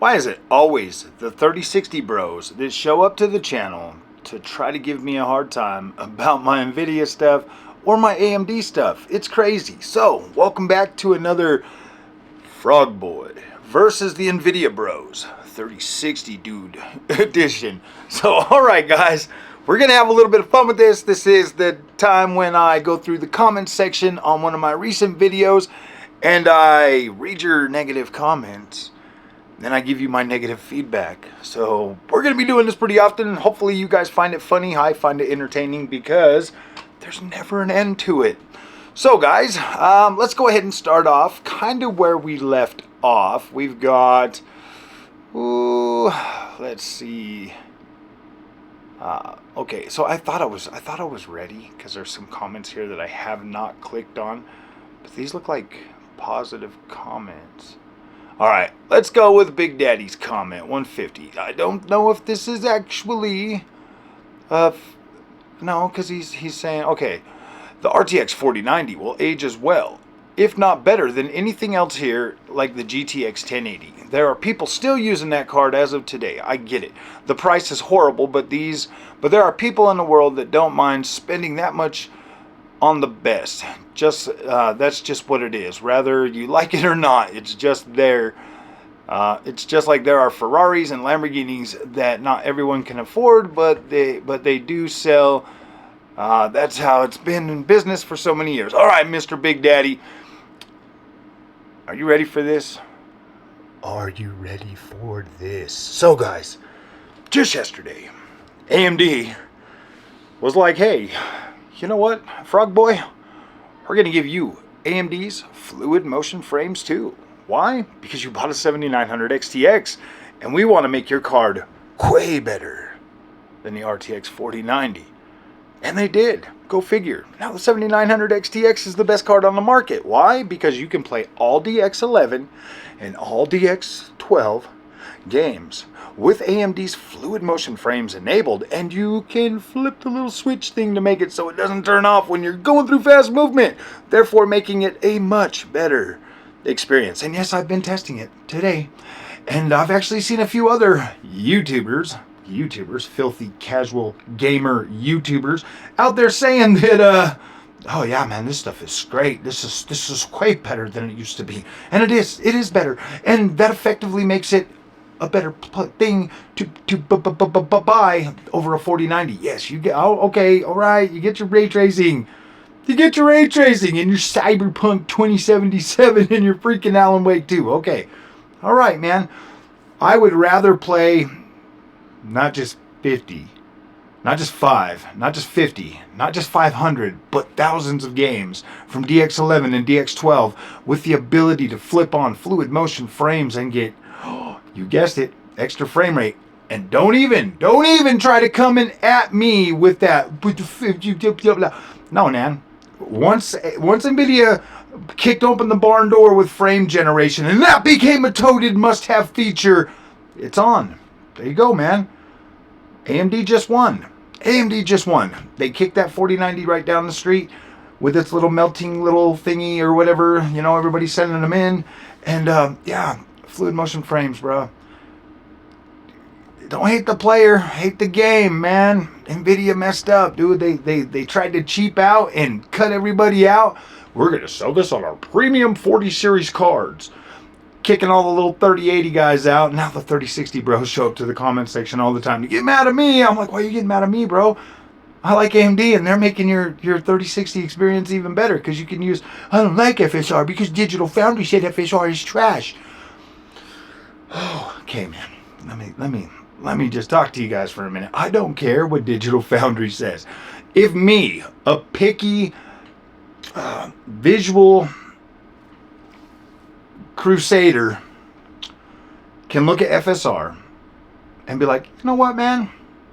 Why is it always the 3060 bros that show up to the channel to try to give me a hard time about my Nvidia stuff or my AMD stuff? It's crazy. So, welcome back to another Frog Boy versus the Nvidia bros 3060 dude edition. So, alright guys, we're going to have a little bit of fun with this. This is the time when I go through the comment section on one of my recent videos and I read your negative comments. Then I give you my negative feedback. So we're going to be doing this pretty often. Hopefully you guys find it funny. I find it entertaining because there's never an end to it. So guys, let's go ahead and start off kind of where we left off. We've got, let's see. Okay, so I thought I was ready because there's some comments here that I have not clicked on, but these look like positive comments. Alright, let's go with Big Daddy's comment, 150. I don't know if this is actually... no, because he's saying... Okay, the RTX 4090 will age as well, if not better than anything else here, like the GTX 1080. There are people still using that card as of today. I get it. The price is horrible, but there are people in the world that don't mind spending that much on the best. That's just what it is. Whether you like it or not, it's just there. It's just like there are Ferraris and Lamborghinis that not everyone can afford, but they do sell. That's how it's been in business for so many years. All right, Mr. Big Daddy, are you ready for this? Are you ready for this? So guys, just yesterday, AMD was like, hey, you know what, Frog Boy? We're going to give you AMD's fluid motion frames too. Why? Because you bought a 7900 XTX, and we want to make your card way better than the RTX 4090. And they did. Go figure. Now the 7900 XTX is the best card on the market. Why? Because you can play all DX11 and all DX12 games with AMD's fluid motion frames enabled, and you can flip the little switch thing to make it so it doesn't turn off when you're going through fast movement, therefore making it a much better experience. And yes, I've been testing it today, and I've actually seen a few other YouTubers, filthy casual gamer YouTubers out there saying that oh yeah, man, this stuff is great. This is way better than it used to be. And it is better. And that effectively makes it a better thing to buy over a 4090. Yes, you get, oh, okay, all right, you get your ray tracing. You get your ray tracing and your Cyberpunk 2077 and your freaking Alan Wake 2. Okay, all right, man. I would rather play not just 50, not just 5, not just 50, not just 500, but thousands of games from DX11 and DX12 with the ability to flip on fluid motion frames and get, you guessed it, extra frame rate. And don't even try to come in at me with that. No, man. Once Nvidia kicked open the barn door with frame generation, and that became a toted must-have feature, it's on. There you go, man. AMD just won. They kicked that 4090 right down the street with its little melting little thingy or whatever. You know, everybody's sending them in. And, yeah, fluid motion frames, bro. Don't hate the player, hate the game, man. Nvidia messed up, dude. They tried to cheap out and cut everybody out. We're going to sell this on our premium 40 series cards. Kicking all the little 3080 guys out. Now the 3060 bros show up to the comment section all the time to get mad at me. I'm like, why are you getting mad at me, bro? I like AMD, and they're making your 3060 experience even better because you can use, I don't like FSR because Digital Foundry said FSR is trash. Oh, okay, man. Let me just talk to you guys for a minute. I don't care what Digital Foundry says. If me, a picky visual crusader, can look at FSR and be like, you know what, man?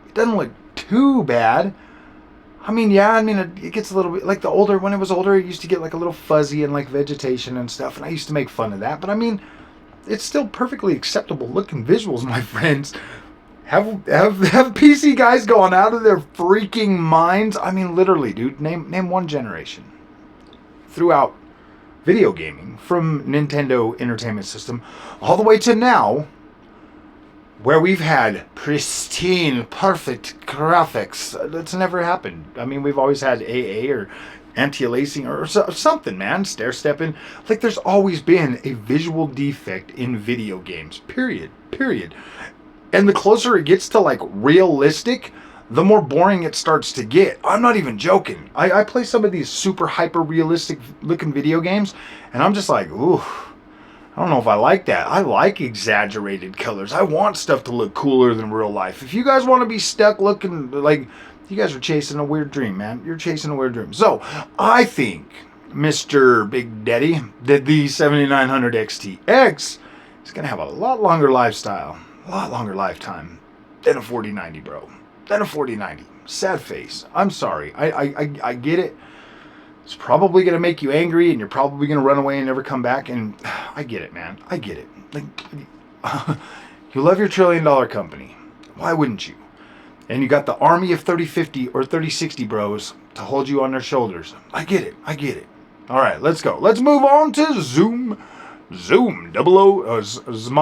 It doesn't look too bad. I mean, yeah, it gets a little bit, like when it was older, it used to get like a little fuzzy and like vegetation and stuff, and I used to make fun of that, but I mean, it's still perfectly acceptable looking visuals, my friends. Have PC guys going out of their freaking minds? I mean, literally, dude, name one generation throughout video gaming from Nintendo Entertainment System all the way to now where we've had pristine, perfect graphics. That's never happened. I mean, we've always had AA or anti-aliasing or something, man. Stair-stepping. Like, there's always been a visual defect in video games. Period. Period. And the closer it gets to, like, realistic, the more boring it starts to get. I'm not even joking. I play some of these super hyper-realistic looking video games, and I'm just like, ooh, I don't know if I like that. I like exaggerated colors. I want stuff to look cooler than real life. If you guys want to be stuck looking like, you guys are chasing a weird dream, man. You're chasing a weird dream. So, I think Mr. Big Daddy, that the 7900 XTX is going to have a lot longer lifestyle, a lot longer lifetime than a 4090, bro. Than a 4090. Sad face. I'm sorry. I get it. It's probably going to make you angry, and you're probably going to run away and never come back. And I get it, man. I get it. Like, you love your $1 trillion company. Why wouldn't you? And you got the army of 3050 or 3060 bros to hold you on their shoulders. I get it. I get it. All right, let's go. Let's move on to Zoom. Zoom. Zomg.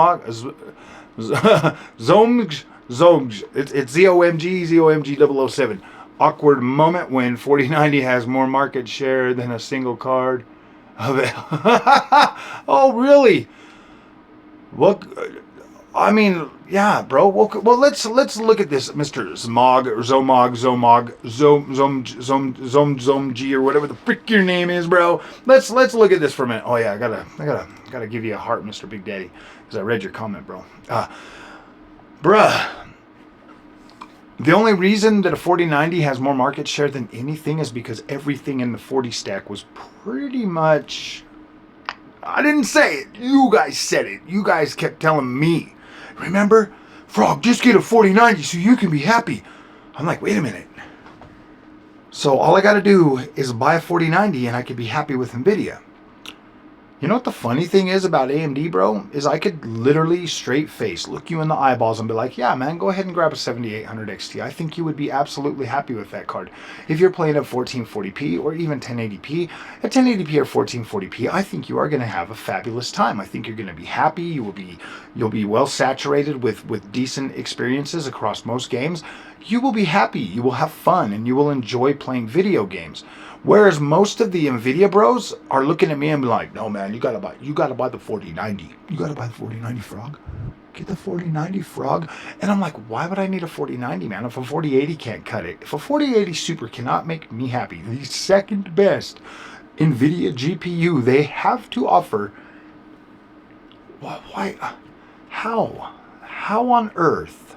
It's ZOMG 007. Awkward moment when 4090 has more market share than a single card. Oh, really? What? I mean, yeah, bro. Well, let's look at this, Mr. Zomg, or whatever the frick your name is, bro. Let's look at this for a minute. Oh yeah, I gotta give you a heart, Mr. Big Daddy, because I read your comment, bro. Bruh. The only reason that a 4090 has more market share than anything is because everything in the 40 stack was pretty much... I didn't say it. You guys said it. You guys kept telling me. Remember? Frog, just get a 4090 so you can be happy. I'm like, wait a minute. So all I got to do is buy a 4090 and I could be happy with Nvidia. You know what the funny thing is about AMD, bro? Is I could literally straight face look you in the eyeballs and be like, yeah, man, go ahead and grab a 7800 XT. I think you would be absolutely happy with that card. If you're playing at 1440p or even 1080p, at 1080p or 1440p, I think you are going to have a fabulous time. I think you're going to be happy. You'll be well saturated with decent experiences across most games. You will be happy. You will have fun and you will enjoy playing video games. Whereas most of the Nvidia bros are looking at me and be like, no man, you gotta buy the 4090. You gotta buy the 4090, Frog. Get the 4090, Frog. And I'm like, why would I need a 4090, man? If a 4080 can't cut it. If a 4080 Super cannot make me happy, the second best Nvidia GPU they have to offer, why? How on earth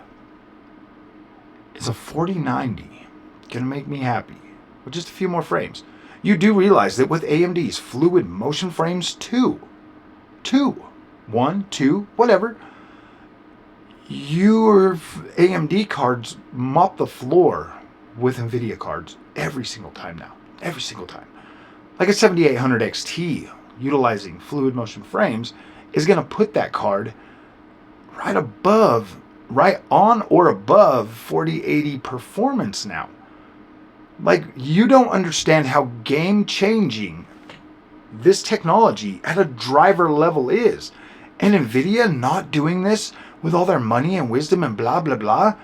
is a 4090 gonna make me happy? With just a few more frames. You do realize that with AMD's fluid motion frames, one, two, whatever, your AMD cards mop the floor with Nvidia cards every single time now. Every single time. Like a 7800 XT utilizing fluid motion frames is going to put that card right on or above 4080 performance now. Like, you don't understand how game-changing this technology at a driver level is. And Nvidia not doing this with all their money and wisdom and blah, blah, blah,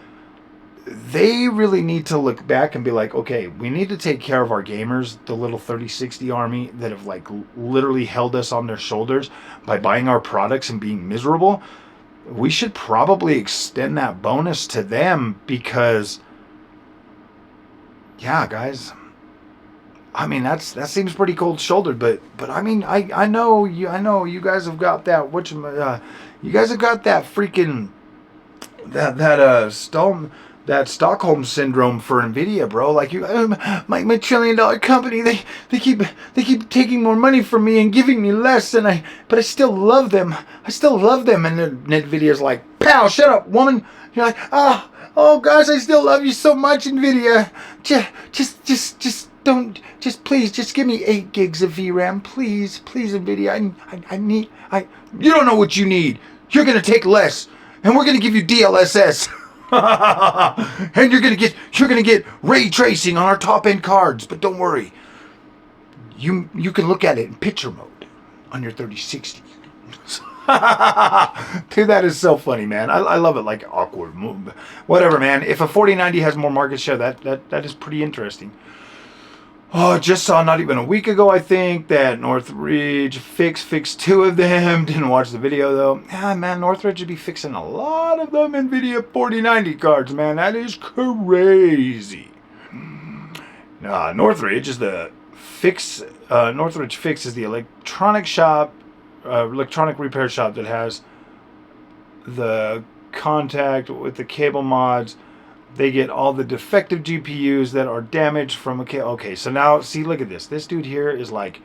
they really need to look back and be like, okay, we need to take care of our gamers, the little 3060 army that have, like, literally held us on their shoulders by buying our products and being miserable. We should probably extend that bonus to them because... yeah, guys. I mean, that seems pretty cold-shouldered, but I mean, I know you guys have got that. You guys have got that freaking that Stockholm syndrome for Nvidia, bro. Like, my $1 trillion company, they keep taking more money from me and giving me less, but I still love them. I still love them. And Nvidia's like, pal, shut up, woman. You're like, oh gosh, I still love you so much, Nvidia. Please, just give me 8 gigs of VRAM, please, Nvidia. You don't know what you need. You're gonna take less, and we're gonna give you DLSS, and you're gonna get ray tracing on our top end cards. But don't worry, you can look at it in picture mode on your 3060. Dude, that is so funny, man. I love it. Like awkward move. Whatever, man. If a 4090 has more market share, that is pretty interesting. Oh, just saw not even a week ago, I think, that Northridge fixed 2 of them. Didn't watch the video, though. Ah, man, Northridge would be fixing a lot of them Nvidia 4090 cards, man. That is crazy. Northridge is the fix. Northridge Fix is the electronic repair shop that has the contact with the cable mods. They get all the defective GPUs that are damaged from okay, so now see, look at this. This dude here is like,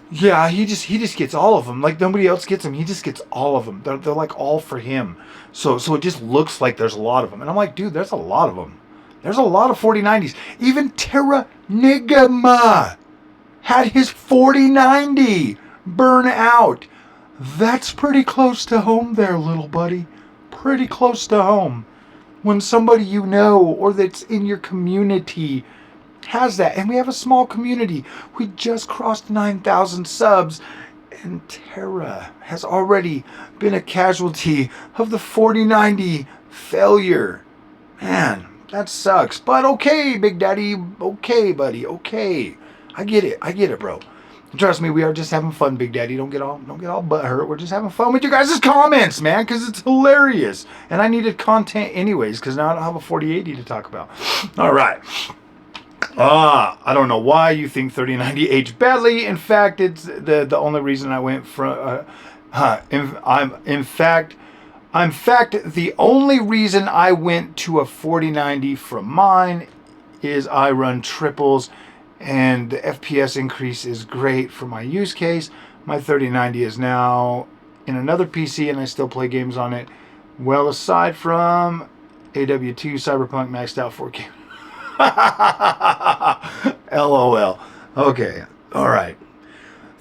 yeah, he just gets all of them. Like nobody else gets them. He just gets all of them. They're like all for him. So it just looks like there's a lot of them. And I'm like, dude, there's a lot of them. There's a lot of 4090s. Even Terra Nigma had his 4090 burn out. That's pretty close to home there, little buddy. Pretty close to home. When somebody you know or that's in your community has that. And we have a small community. We just crossed 9,000 subs. And Terra has already been a casualty of the 4090 failure. Man, that sucks. But okay, Big Daddy. Okay, buddy. Okay. I get it, bro. Trust me, we are just having fun, Big Daddy. Don't get all butthurt. We're just having fun with you guys' comments, man, because it's hilarious. And I needed content anyways, because now I don't have a 4080 to talk about. All right. I don't know why you think 3090 aged badly. In fact, it's the only reason I went from. In fact, the only reason I went to a 4090 from mine is I run triples. And the FPS increase is great for my use case. My 3090 is now in another PC and I still play games on it. Well, aside from AW2 Cyberpunk maxed out 4K. LOL. Okay. All right.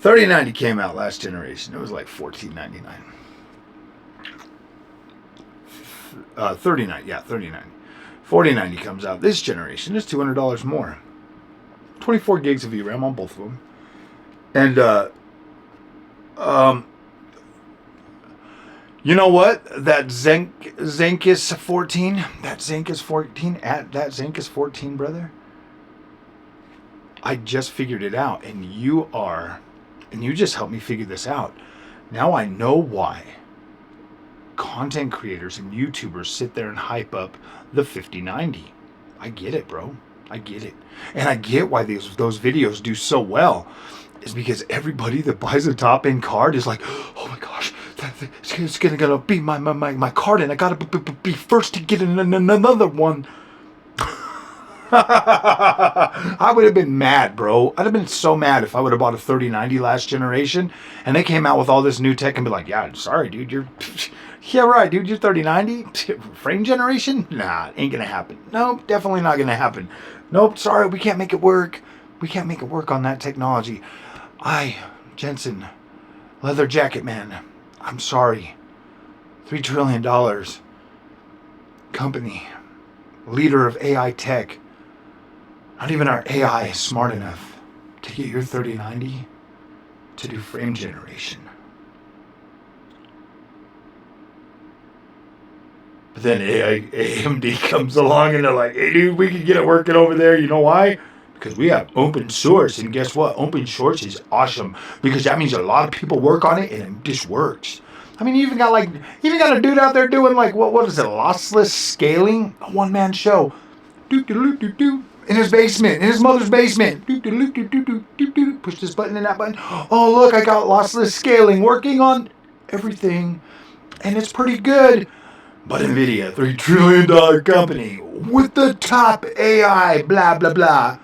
3090 came out last generation. It was like $14.99. 39. Yeah, 39. 4090 comes out this generation. It's $200 more. 24 gigs of VRAM on both of them. And, you know what? That Zenkis 14, that Zenkis 14, brother. I just figured it out. And you just helped me figure this out. Now I know why content creators and YouTubers sit there and hype up the 5090. I get it, bro. I get it. And I get why those videos do so well. Is because everybody that buys a top-end card is like, oh my gosh, it's gonna be my card, and I gotta be first to get another one. I would have been mad, bro. I'd have been so mad if I would have bought a 3090 last generation, and they came out with all this new tech and be like, yeah, sorry, dude, yeah, right, dude, you're 3090? Frame generation? Nah, ain't gonna happen. Nope, definitely not gonna happen. Nope, sorry, we can't make it work. We can't make it work on that technology. Jensen, Leather Jacket Man, I'm sorry. $3 trillion. Company. Leader of AI tech. Not even our AI is smart enough to get your 3090 to do frame generation. But then AMD comes along and they're like, hey dude, we can get it working over there. You know why? Because we have open source, and guess what? Open source is awesome because that means a lot of people work on it and it just works. I mean, you even got a dude out there doing like what is it? Lossless scaling, a one-man show. In his basement, in his mother's basement. Push this button and that button. Oh look, I got lossless scaling working on everything, and it's pretty good. But Nvidia, $3 trillion company with the top AI, blah, blah, blah,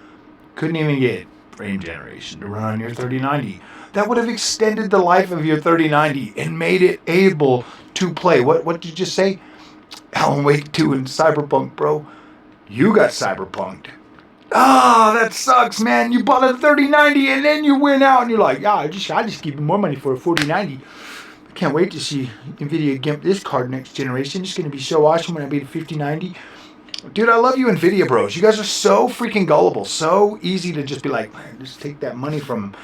couldn't even get frame generation to run on your 3090. That would have extended the life of your 3090 and made it able to play. What did you just say? Alan Wake 2 and Cyberpunk, bro. You got cyberpunked. Oh, that sucks, man. You bought a 3090 and then you went out and you're like, I just give you more money for a 4090. Can't wait to see Nvidia gimp this card next generation. It's going to be so awesome when I beat a 5090. Dude, I love you, Nvidia bros. You guys are so freaking gullible. So easy to just be like, man, just take that money from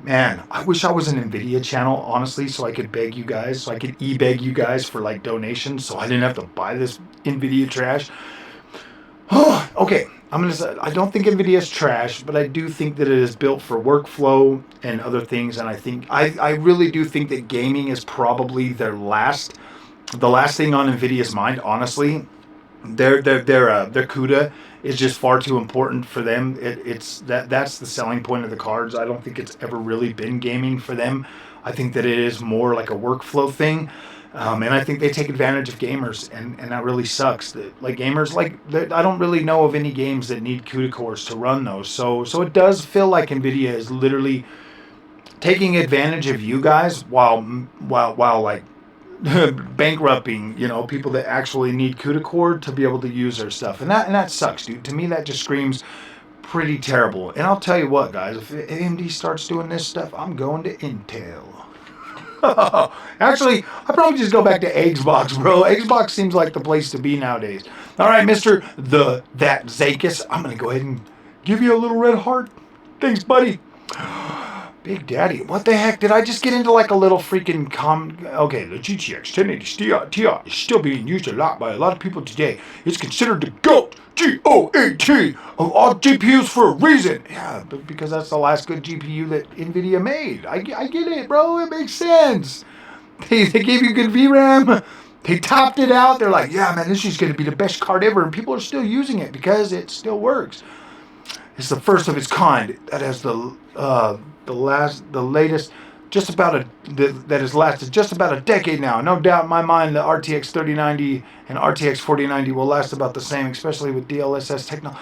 Man, I wish I was an Nvidia channel, honestly, so I could beg you guys, so I could e-beg you guys for like donations, so I didn't have to buy this Nvidia trash. Okay, I'm gonna say I don't think Nvidia is trash, but I do think that it is built for workflow and other things, and I really do think that gaming is probably the last thing on Nvidia's mind, honestly. Their CUDA is just far too important for them. That's the selling point of the cards. I don't think it's ever really been gaming for them. I think that it is more like a workflow thing. And I think they take advantage of gamers, and that really sucks. Like gamers, I don't really know of any games that need CUDA cores to run those. So it does feel like Nvidia is literally taking advantage of you guys while like bankrupting, people that actually need CUDA core to be able to use their stuff, and that sucks, dude. To me, that just screams pretty terrible. And I'll tell you what, guys, if AMD starts doing this stuff, I'm going to Intel. Actually, I'd probably just go back to Xbox, bro. Xbox seems like the place to be nowadays. All right, Mister that Zakis, I'm gonna go ahead and give you a little red heart. Thanks, buddy. Big Daddy, what the heck? Did I just get into like a little freaking Okay, the GTX 1080 Ti is still being used a lot by a lot of people today. It's considered the GOAT, G-O-A-T, of all GPUs for a reason. Yeah, but because that's the last good GPU that Nvidia made. I get it, bro. It makes sense. They gave you good VRAM. They topped it out. They're like, yeah, man, this is going to be the best card ever. And people are still using it because it still works. It's the first of its kind that has the latest, that has lasted just about a decade now. No doubt in my mind, the RTX 3090 and RTX 4090 will last about the same, especially with DLSS technology.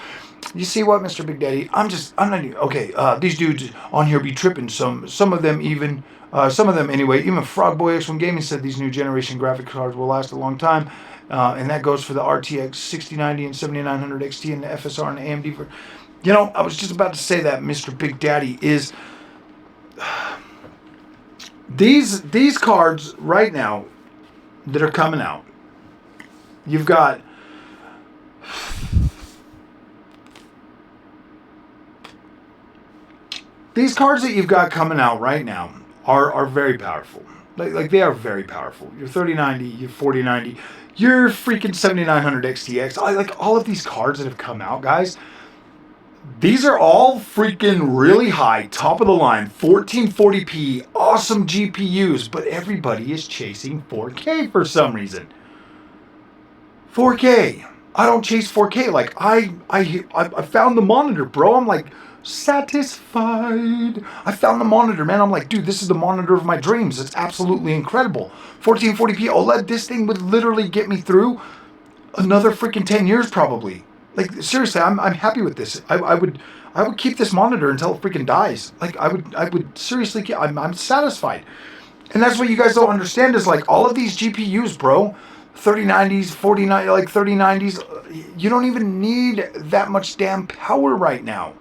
You see what, Mr. Big Daddy? I'm not okay. These dudes on here be tripping. Some of them even, some of them anyway. Even Frogboy X1 Gaming said these new generation graphic cards will last a long time. And that goes for the RTX 6090 and 7900 XT and the FSR and the AMD. I was just about to say that, Mr. Big Daddy, is these cards right now that are coming out. You've got these cards that you've got coming out right now are very powerful. Like they are very powerful. Your 3090, your 4090, your freaking 7900 XTX. Like all of these cards that have come out, guys. These are all freaking really high, top of the line, 1440p, awesome GPUs, but everybody is chasing 4K for some reason. 4K. I don't chase 4K. Like I found the monitor, bro. I'm like satisfied. I found the monitor, man. I'm like, dude, this is the monitor of my dreams. It's absolutely incredible. 1440p OLED. This thing would literally get me through another freaking 10 years probably. Like seriously, I'm happy with this. I would keep this monitor until it freaking dies. Like I would seriously I'm satisfied. And that's what you guys don't understand is like all of these GPUs, bro, 3090s, 4090, like 3090s, you don't even need that much damn power right now.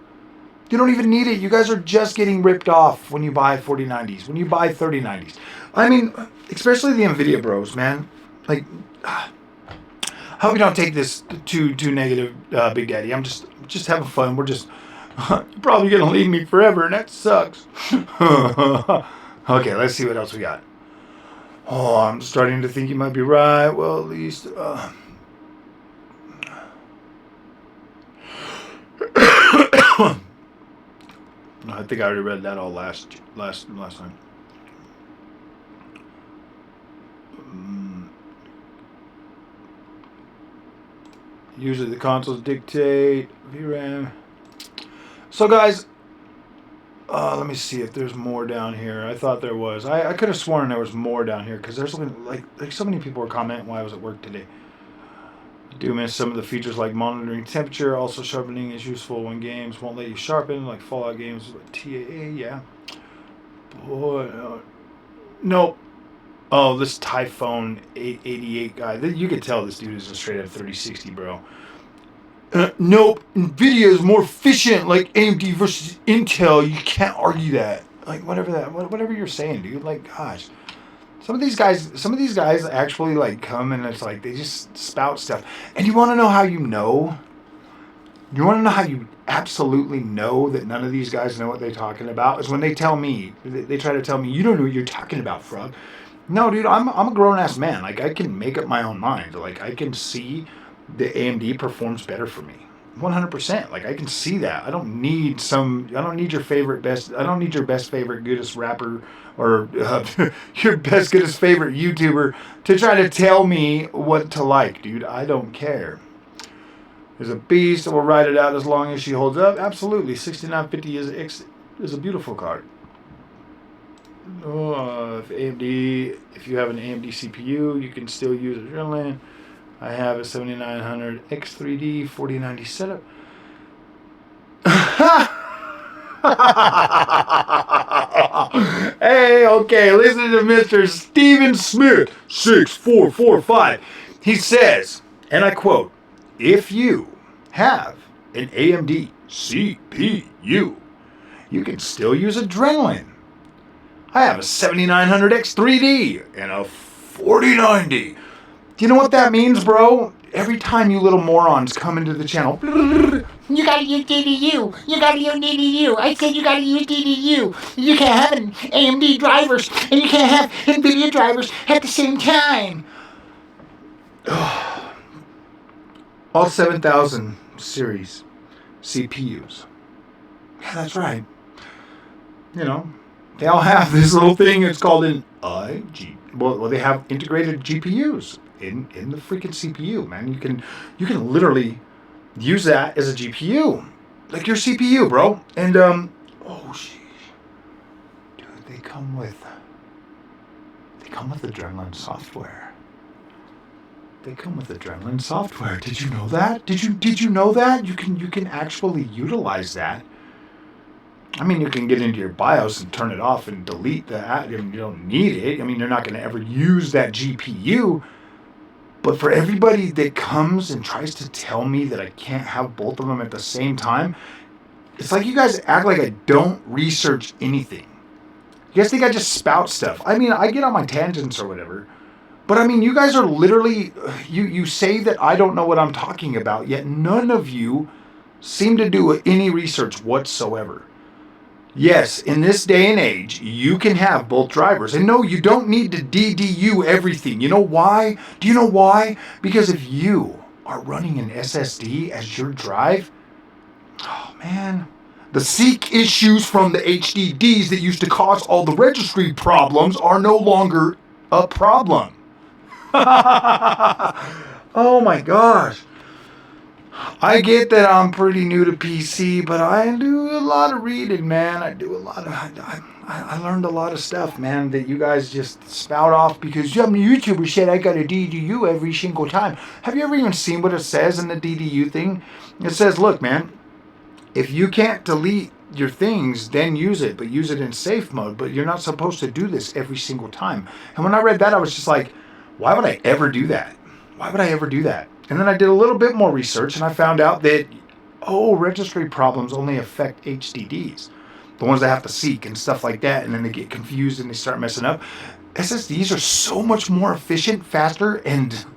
You don't even need it. You guys are just getting ripped off when you buy 4090s, when you buy 3090s. I mean, especially the Nvidia bros, man. Like I hope you don't take this too negative, Big Daddy. I'm just having fun. We're just you're probably gonna leave me forever, and that sucks. Okay, let's see what else we got. Oh, I'm starting to think you might be right. Well, at least. I think I already read that all last time. Usually the consoles dictate VRAM. So guys, let me see if there's more down here. I thought there was. I could have sworn there was more down here because there's like so many people were commenting while I was at work today. I do miss some of the features like monitoring temperature. Also, sharpening is useful when games won't let you sharpen, like Fallout games with TAA. Yeah. Boy, nope. Oh, this Typhoon 888 guy. You can tell this dude is a straight up 3060, bro. Nope. Nvidia is more efficient, like AMD versus Intel. You can't argue that. Like whatever you're saying, dude. Like, gosh. Some of these guys actually like come and it's like they just spout stuff. And you want to know how you know? You want to know how you absolutely know that none of these guys know what they're talking about? Is when they tell me, they try to tell me, you don't know what you're talking about, Frog. No, dude, I'm a grown ass man. Like, I can make up my own mind. Like, I can see the AMD performs better for me. 100%. Like, I can see that. I don't need your favorite best. I don't need your best favorite goodest rapper or your best goodest favorite YouTuber to try to tell me what to like, dude. I don't care. There's a beast that will ride it out as long as she holds up. Absolutely. 6950 is a beautiful card. If you have an AMD CPU, you can still use Adrenaline. I have a 7900 X3D 4090 setup. Hey, okay, listen to Mr. Steven Smith 6445. He says, and I quote, if you have an AMD CPU, you can still use Adrenaline. I have a 7900 X3D and a 4090. Do you know what that means, bro? Every time you little morons come into the channel, you gotta use DDU. You gotta use DDU. I said you gotta use DDU. You can't have an AMD drivers and you can't have Nvidia drivers at the same time. All 7000 series CPUs. Yeah, that's right. You know, they all have this little thing. It's called an IG. Well, they have integrated GPUs in the freaking CPU, man. You can literally use that as a GPU, like your CPU, bro. And oh sheesh, dude, they come with Adrenaline software. They come with Adrenaline software. Did you know that? Did you know that? You can actually utilize that. I mean, you can get into your BIOS and turn it off and delete the app. You don't need it. I mean, you're not going to ever use that GPU. But for everybody that comes and tries to tell me that I can't have both of them at the same time, it's like you guys act like I don't research anything. You guys think I just spout stuff. I mean, I get on my tangents or whatever. But I mean, you guys are literally, you say that I don't know what I'm talking about, yet none of you seem to do any research whatsoever. Yes, in this day and age, you can have both drivers. And no, you don't need to DDU everything. You know why? Do you know why? Because if you are running an SSD as your drive, oh man, the seek issues from the HDDs that used to cause all the registry problems are no longer a problem. Oh my gosh. I get that I'm pretty new to PC, but I do a lot of reading, man. I learned a lot of stuff, man, that you guys just spout off because some YouTuber said I got a DDU every single time. Have you ever even seen what it says in the DDU thing? It says, look, man, if you can't delete your things, then use it, but use it in safe mode. But you're not supposed to do this every single time. And when I read that, I was just like, why would I ever do that? Why would I ever do that? And then I did a little bit more research and I found out that, registry problems only affect HDDs. The ones that have to seek and stuff like that. And then they get confused and they start messing up. SSDs are so much more efficient, faster, and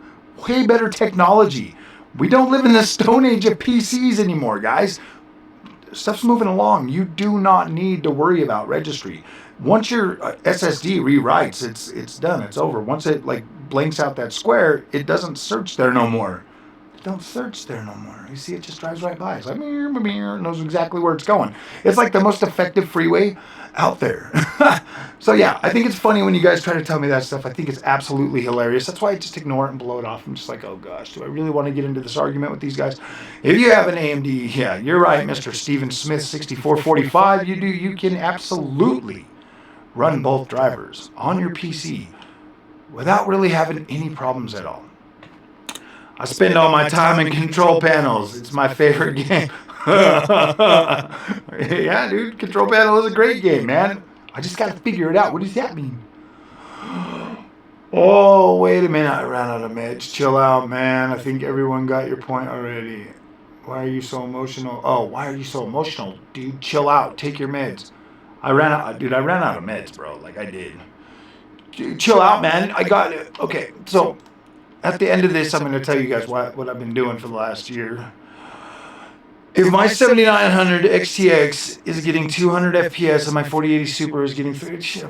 way better technology. We don't live in the stone age of PCs anymore, guys. Stuff's moving along. You do not need to worry about registry. Once your SSD rewrites, it's done. It's over. Once it blanks out that square, it doesn't search there no more. It don't search there no more. You see, it just drives right by. It's like knows exactly where it's going. It's like the most effective freeway out there. So yeah, I think it's funny when you guys try to tell me that stuff. I think it's absolutely hilarious. That's why I just ignore it and blow it off. I'm just like, oh gosh, do I really want to get into this argument with these guys? If you have an AMD, yeah, you're right, Mr. Steven Smith 6445. You can absolutely run both drivers on your PC without really having any problems at all. I spend all my time in control panels. It's my favorite game. Yeah, dude, control panel is a great game, man. I just got to figure it out. What does that mean? Oh, wait a minute. I ran out of meds. Chill out, man. I think everyone got your point already. Why are you so emotional? Oh, why are you so emotional? Dude, chill out. Take your meds. I ran out of meds, bro. Like I did. Dude, chill out, man. I got it. Okay, so at the end of this, I'm going to tell you guys what I've been doing for the last year. If my 7900 XTX is getting 200 FPS and my 4080 Super is getting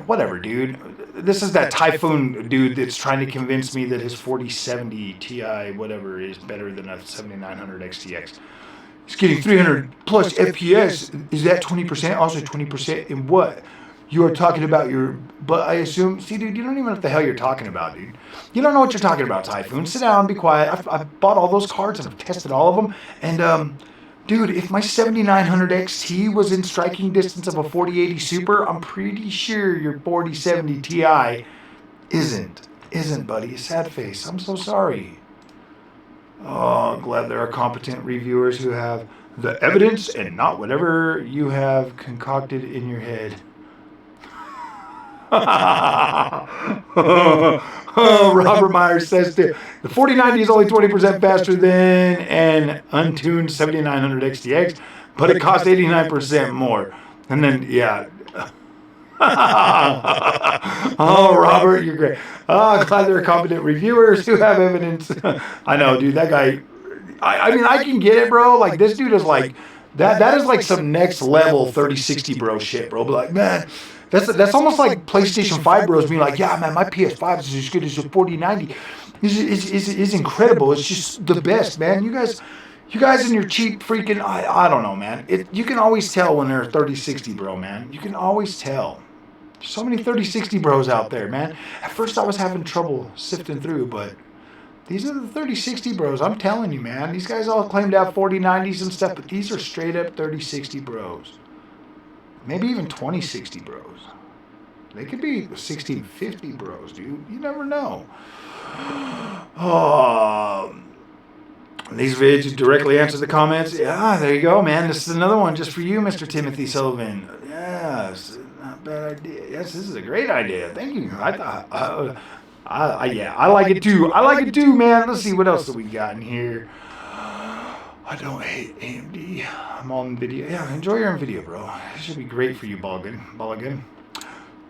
whatever, dude. This is that Typhoon dude that's trying to convince me that his 4070 Ti whatever is better than a 7900 XTX. He's getting 300 plus FPS. Is that 20%? Also 20% in what? You are talking about your, but I assume, see, dude, you don't even know what the hell you're talking about, dude. You don't know what you're talking about, Typhoon. Sit down, be quiet. I've bought all those cards and I've tested all of them. And, dude, if my 7900 XT was in striking distance of a 4080 Super, I'm pretty sure your 4070 Ti isn't, buddy. Sad face. I'm so sorry. Oh, I'm glad there are competent reviewers who have the evidence and not whatever you have concocted in your head. Robert Myers says the 4090 is only 20% faster than an untuned 7900 XTX, but it costs 89% more. And then, yeah. Oh, Robert, you're great. Oh, glad there are competent reviewers who have evidence. I know, dude, that guy. I mean, I can get it, bro. Like, this dude is like, that is like some next level 3060 bro shit, bro. But like, man, that's almost like PlayStation 5 bros being like, yeah, man, my PS5 is as good as your 4090. Is incredible. It's just the best, man. You guys and your cheap freaking, I don't know, man. You can always tell when they're 3060 bro, man. You can always tell. There's so many 3060 bros out there, man. At first I was having trouble sifting through, but these are the 3060 bros. I'm telling you, man. These guys all claim to have 4090s and stuff, but these are straight up 3060 bros. Maybe even 2060 bros. They could be 1650 bros, dude. You never know. These vids directly answer the comments. Yeah, there you go, man. This is another one just for you, Mr. Timothy Sullivan. Yes, not a bad idea. Yes, this is a great idea. Thank you. I thought, yeah, I like it too. I like it too, man. Let's see what else do we got in here. I don't hate AMD. I'm on Nvidia. Yeah, enjoy your Nvidia, bro. It should be great for you, Balligan.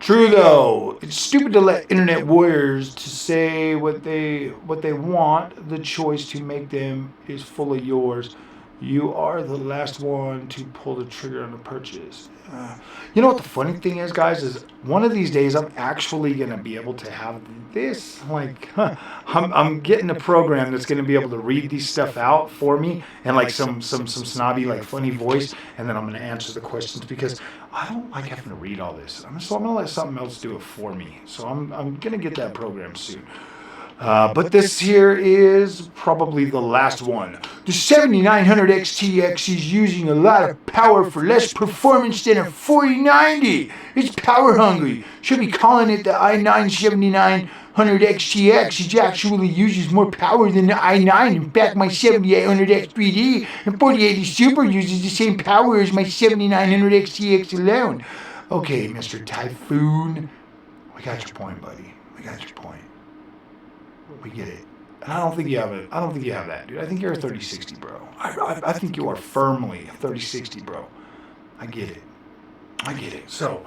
True though, it's stupid to let internet warriors to say what they want. The choice to make them is fully yours. You are the last one to pull the trigger on the purchase. You know what the funny thing is, guys, is one of these days I'm actually going to be able to have this, like, I'm getting a program that's going to be able to read these stuff out for me and like some snobby, like funny voice, and then I'm going to answer the questions because I don't like having to read all this. So I'm going to let something else do it for me. So I'm going to get that program soon. But this here is probably the last one. The 7900 XTX is using a lot of power for less performance than a 4090. It's power hungry. Should be calling it the i9 7900 XTX. It actually uses more power than the i9. In fact, my 7800 X3D and 4080 Super uses the same power as my 7900 XTX alone. Okay, Mr. Typhoon. We got your point, buddy. We got your point. We get it. And I don't think you have it. I don't think you have that, dude. I think you're a 3060, bro. I think you are firmly a 3060, bro. I get it. So,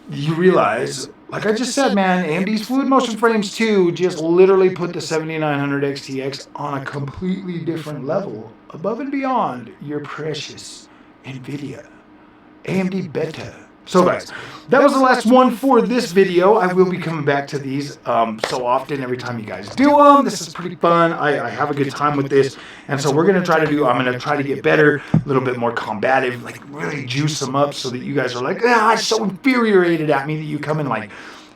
you realize, like I just said, man, AMD's Fluid Motion Frames 2 just literally put the 7900 XTX on a completely different level, above and beyond your precious Nvidia AMD Beta. So guys, that was the last one for this video. I will be coming back to these so often every time you guys do them. This is pretty fun. I have a good time with this. And so we're going to try to do, I'm going to try to get better, a little bit more combative, like really juice them up so that you guys are like, I'm so infuriated at me that you come in like,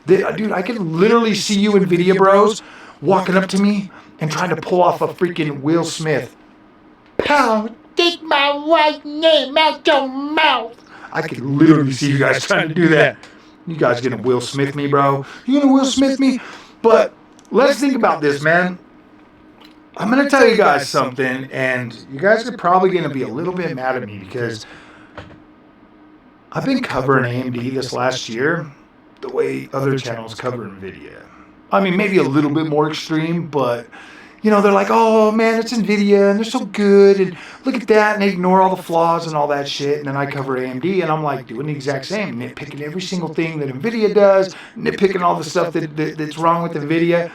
dude, I can literally see you Nvidia bros walking up to me and trying to pull off a freaking Will Smith. Pow, take my white name out your mouth. I could literally see you guys trying to do that. You guys gonna Will Smith me, bro? You gonna Will Smith me? But let's think about this, man. I'm gonna tell you guys something, and you guys are probably gonna be a little bit mad at me because I've been covering AMD this last year the way other channels cover Nvidia. I mean, maybe a little bit more extreme, but you know, they're like, oh man, it's Nvidia and they're so good and look at that, and they ignore all the flaws and all that shit. And then I cover AMD and I'm like doing the exact same, nitpicking every single thing that Nvidia does, nitpicking all the stuff that's wrong with Nvidia.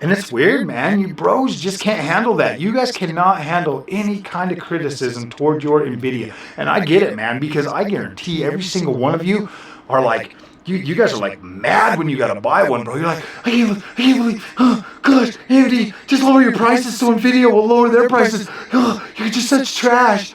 And it's weird, man. You bros just can't handle that. You guys cannot handle any kind of criticism toward your Nvidia. And I get it, man, because I guarantee every single one of you are like, you guys are like mad when you gotta buy one, bro. You're like, I can't believe, gosh, AMD, just lower your prices so Nvidia will lower their prices. You're just such trash.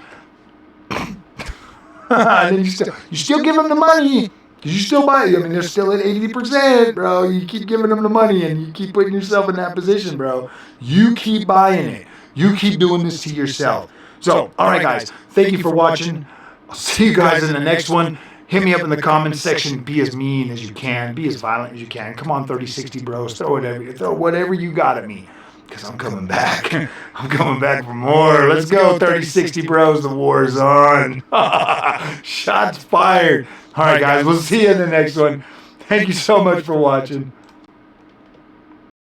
And then you still give them the money. You still buy it. I mean, they're still at 80%, bro. You keep giving them the money and you keep putting yourself in that position, bro. You keep buying it. You keep doing this to yourself. So, all right, guys. Thank you for watching. I'll see you guys in the next one. Hit me up in the comments section. Be as mean as you can. Be as violent as you can. Come on, 3060 bros. Throw whatever you got at me. Because I'm coming back. I'm coming back for more. Let's go, 3060 bros. The war's on. Shots fired. All right, guys. We'll see you in the next one. Thank you so much for watching.